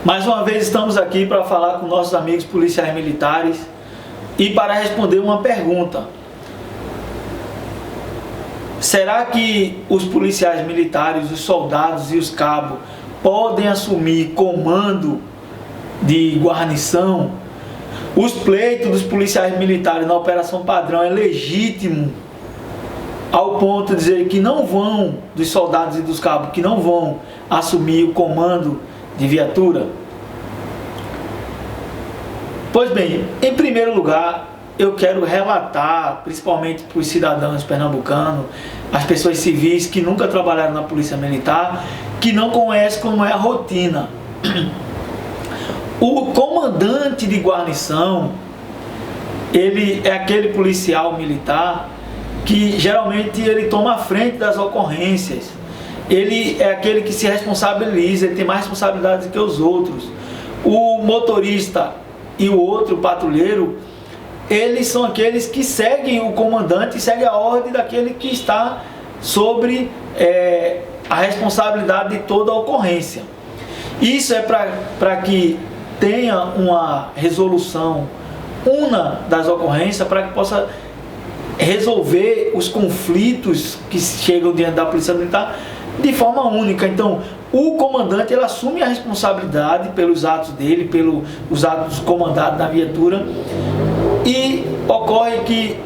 Mais uma vez estamos aqui para falar com nossos amigos policiais militares e para responder uma pergunta. Será que os policiais militares, os soldados e os cabos podem assumir comando de guarnição? Os pleitos dos policiais militares na Operação Padrão é legítimo ao ponto de dizer que não vão, dos soldados e dos cabos, que não vão assumir o comando de viatura? Pois bem, em primeiro lugar, eu quero relatar, principalmente para os cidadãos pernambucanos, as pessoas civis que nunca trabalharam na Polícia Militar, que não conhecem como é a rotina. O comandante de guarnição, ele é aquele policial militar que geralmente ele toma a frente das ocorrências. Ele é aquele que se responsabiliza, ele tem mais responsabilidade do que os outros. O motorista e o outro patrulheiro, eles são aqueles que seguem o comandante, seguem a ordem daquele que está sobre a responsabilidade de toda a ocorrência. Isso é para que tenha uma resolução una das ocorrências, para que possa resolver os conflitos que chegam diante da Polícia Militar de forma única. Então, o comandante ele assume a responsabilidade pelos atos dele, pelos atos comandados na viatura, e ocorre que,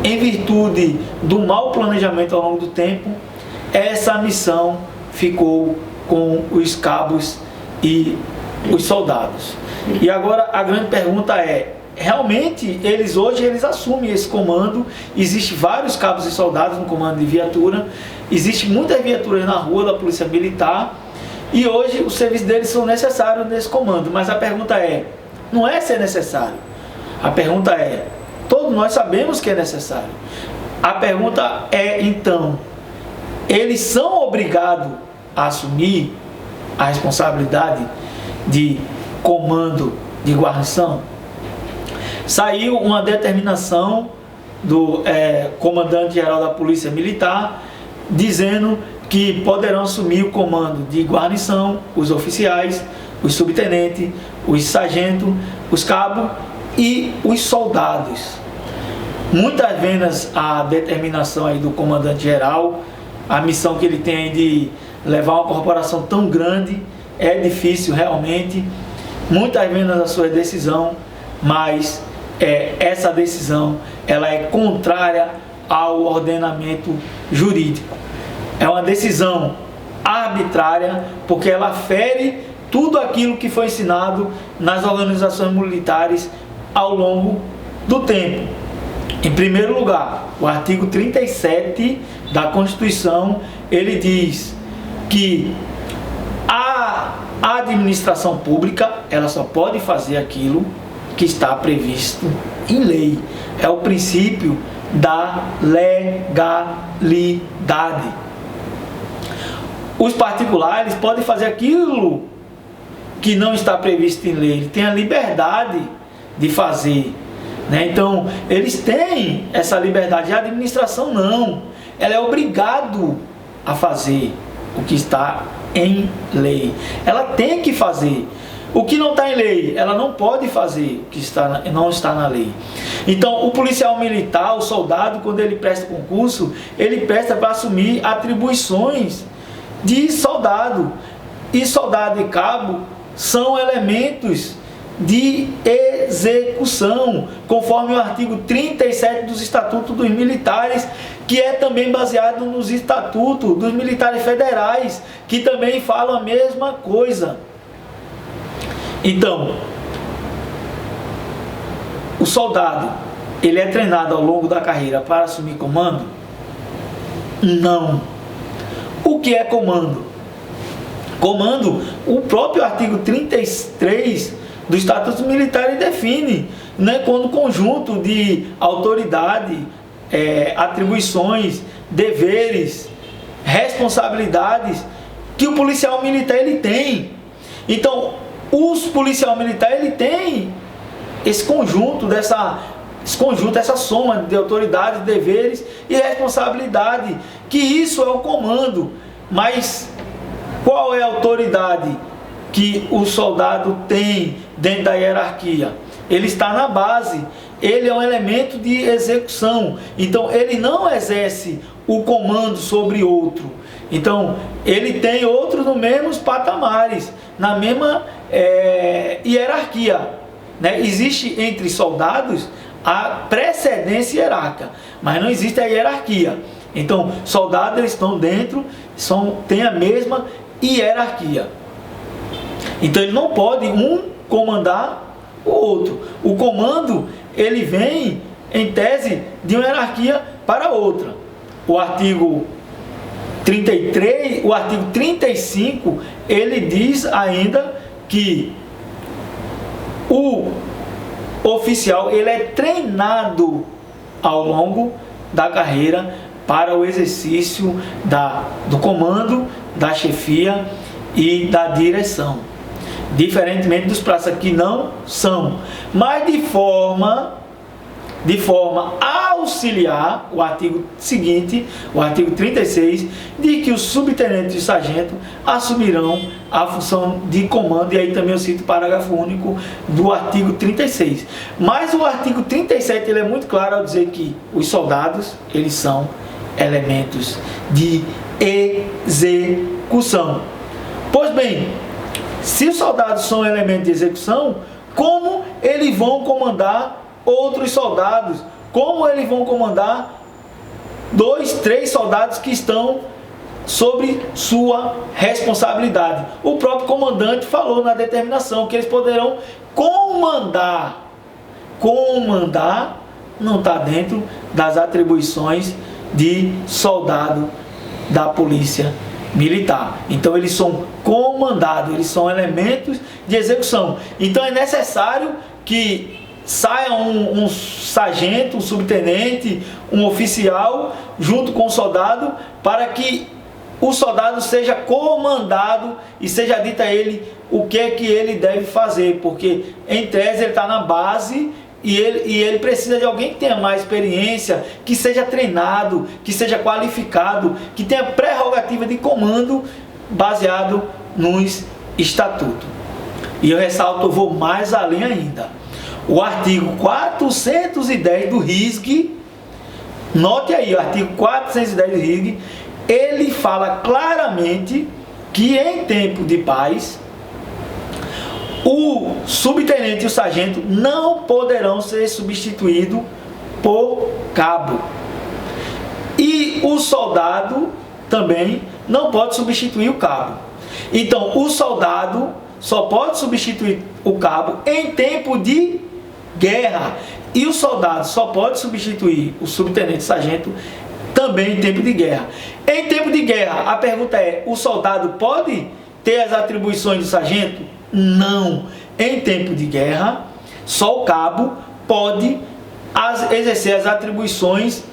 em virtude do mau planejamento ao longo do tempo, essa missão ficou com os cabos e os soldados. E agora a grande pergunta é: realmente hoje eles assumem esse comando? Existem vários cabos e soldados no comando de viatura, existem muitas viaturas na rua da Polícia Militar, e hoje os serviços deles são necessários nesse comando. Mas a pergunta é, não é se é necessário, a pergunta é, todos nós sabemos que é necessário. A pergunta é, então, eles são obrigados a assumir a responsabilidade de comando de guarnição? Saiu uma determinação do comandante-geral da Polícia Militar dizendo que poderão assumir o comando de guarnição os oficiais, os subtenentes, os sargentos, os cabos e os soldados. Muitas vezes a determinação aí do comandante-geral, a missão que ele tem de levar uma corporação tão grande, é difícil realmente. Muitas vezes a sua decisão, mas essa decisão ela é contrária ao ordenamento jurídico. É uma decisão arbitrária, porque ela fere tudo aquilo que foi ensinado nas organizações militares ao longo do tempo. Em primeiro lugar, o artigo 37 da Constituição, ele diz que a administração pública ela só pode fazer aquilo que está previsto em lei. É o princípio da legalidade. Os particulares podem fazer aquilo que não está previsto em lei. Ele tem a liberdade de fazer, né? Então, eles têm essa liberdade. A administração não. Ela é obrigado a fazer o que está em lei. Ela tem que fazer. O que não está em lei, ela não pode fazer o que não está na lei. Então, o policial militar, o soldado, quando ele presta concurso, ele presta para assumir atribuições de soldado. E soldado e cabo são elementos de execução, conforme o artigo 37 dos Estatutos dos Militares, que é também baseado nos Estatutos dos Militares Federais, que também falam a mesma coisa. Então, o soldado, ele é treinado ao longo da carreira para assumir comando? Não. O que é comando? Comando, o próprio artigo 33 do Estatuto Militar define, né, quando conjunto de autoridade, atribuições, deveres, responsabilidades que o policial militar ele tem. Então, os policial militar ele tem esse conjunto, essa soma de autoridades, deveres e responsabilidade, que isso é o comando. Mas qual é a autoridade que o soldado tem dentro da hierarquia. Ele está na base, ele é um elemento de execução, então ele não exerce o comando sobre outro. Então ele tem outros nos mesmos patamares, na mesma hierarquia, né? Existe entre soldados a precedência hierárquica, mas não existe a hierarquia. Então soldados, eles estão dentro, têm a mesma hierarquia. Então ele não pode um comandar o outro. O comando, ele vem em tese de uma hierarquia para outra. O artigo 33, o artigo 35, ele diz ainda que o oficial, ele é treinado ao longo da carreira para o exercício do comando, da chefia e da direção. Diferentemente dos praças que não são, mas de forma auxiliar, o artigo seguinte, o artigo 36, diz que os subtenentes e sargento assumirão a função de comando, e aí também eu cito o parágrafo único do artigo 36. Mas o artigo 37, ele é muito claro ao dizer que os soldados, eles são elementos de execução. Pois bem, se os soldados são elementos de execução, como eles vão comandar outros soldados? Como eles vão comandar 2, 3 soldados que estão sobre sua responsabilidade? O próprio comandante falou na determinação que eles poderão comandar. Comandar não está dentro das atribuições de soldado da polícia militar. Então eles são comandados, eles são elementos de execução. Então é necessário que saia um sargento, um subtenente, um oficial junto com o soldado, para que o soldado seja comandado e seja dito a ele o que é que ele deve fazer, porque em tese ele está na base e ele precisa de alguém que tenha mais experiência, que seja treinado, que seja qualificado, que tenha prerrogativa de comando baseado nos estatutos. E eu ressalto, eu vou mais além ainda. O artigo 410 do RISG, note aí, o artigo 410 do RISG, ele fala claramente que em tempo de paz, o subtenente e o sargento não poderão ser substituídos por cabo. E o soldado também não pode substituir o cabo. Então, o soldado só pode substituir o cabo em tempo de guerra. E o soldado só pode substituir o subtenente e sargento também em tempo de guerra. Em tempo de guerra, a pergunta é: o soldado pode ter as atribuições do sargento? Não. Em tempo de guerra, só o cabo pode exercer as atribuições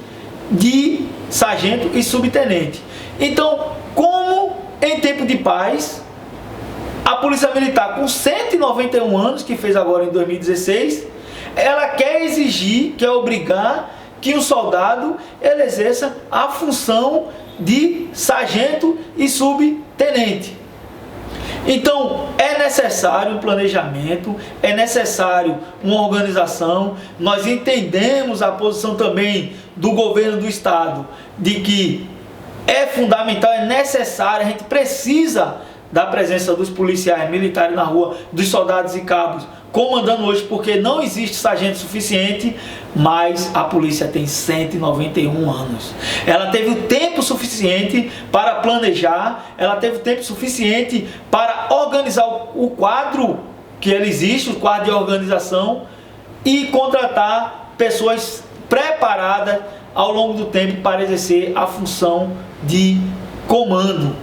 de sargento e subtenente. Então, como em tempo de paz, a Polícia Militar, com 191 anos, que fez agora em 2016, ela quer exigir, quer obrigar que o soldado ele exerça a função de sargento e subtenente. Então, é necessário um planejamento, é necessário uma organização. Nós entendemos a posição também do governo do estado, de que é fundamental, é necessário, a gente precisa da presença dos policiais militares na rua, dos soldados e cabos comandando hoje, porque não existe sargento suficiente, mas a polícia tem 191 anos. Ela teve o tempo suficiente para planejar, ela teve o tempo suficiente para organizar o quadro que ele existe, o quadro de organização, e contratar pessoas preparadas ao longo do tempo para exercer a função de comando.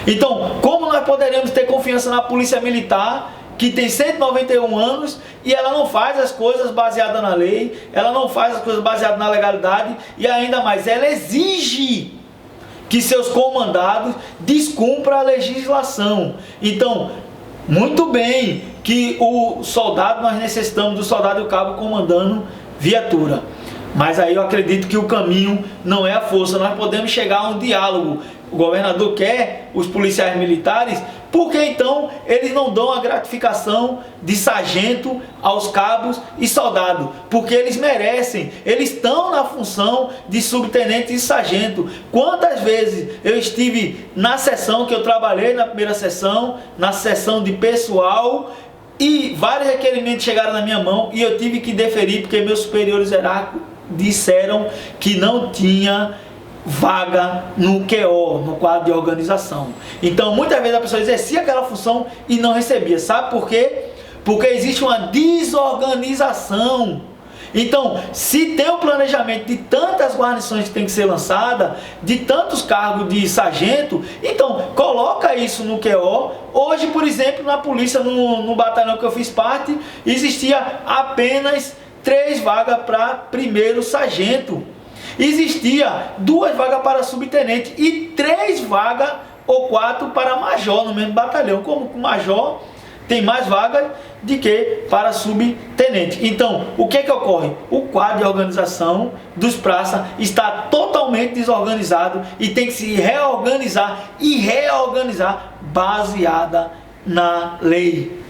Então, como nós poderemos ter confiança na polícia militar, que tem 191 anos e ela não faz as coisas baseadas na lei, ela não faz as coisas baseadas na legalidade, e ainda mais, ela exige que seus comandados descumpram a legislação. Então, muito bem que o soldado, nós necessitamos do soldado e o cabo comandando viatura, Mas aí eu acredito que o caminho não é a força. Nós podemos chegar a um diálogo. O governador quer os policiais militares, porque então eles não dão a gratificação de sargento aos cabos e soldados? Porque eles merecem, eles estão na função de subtenente e sargento. Quantas vezes eu estive na sessão que eu trabalhei, na primeira sessão, na sessão de pessoal, e vários requerimentos chegaram na minha mão e eu tive que deferir porque meus superiores hierárquicos disseram que não tinha vaga no QO, no quadro de organização. Então muitas vezes a pessoa exercia aquela função e não recebia. Sabe por quê? Porque existe uma desorganização. Então, se tem um planejamento de tantas guarnições que tem que ser lançada, de tantos cargos de sargento, então coloca isso no QO. Hoje, por exemplo, na polícia, no batalhão que eu fiz parte, existia apenas 3 vagas para primeiro sargento. Existia 2 vagas para subtenente e 3 vagas ou 4 para major no mesmo batalhão. Como o major tem mais vagas do que para subtenente. Então, o que ocorre? O quadro de organização dos praças está totalmente desorganizado e tem que se reorganizar e reorganizar baseada na lei.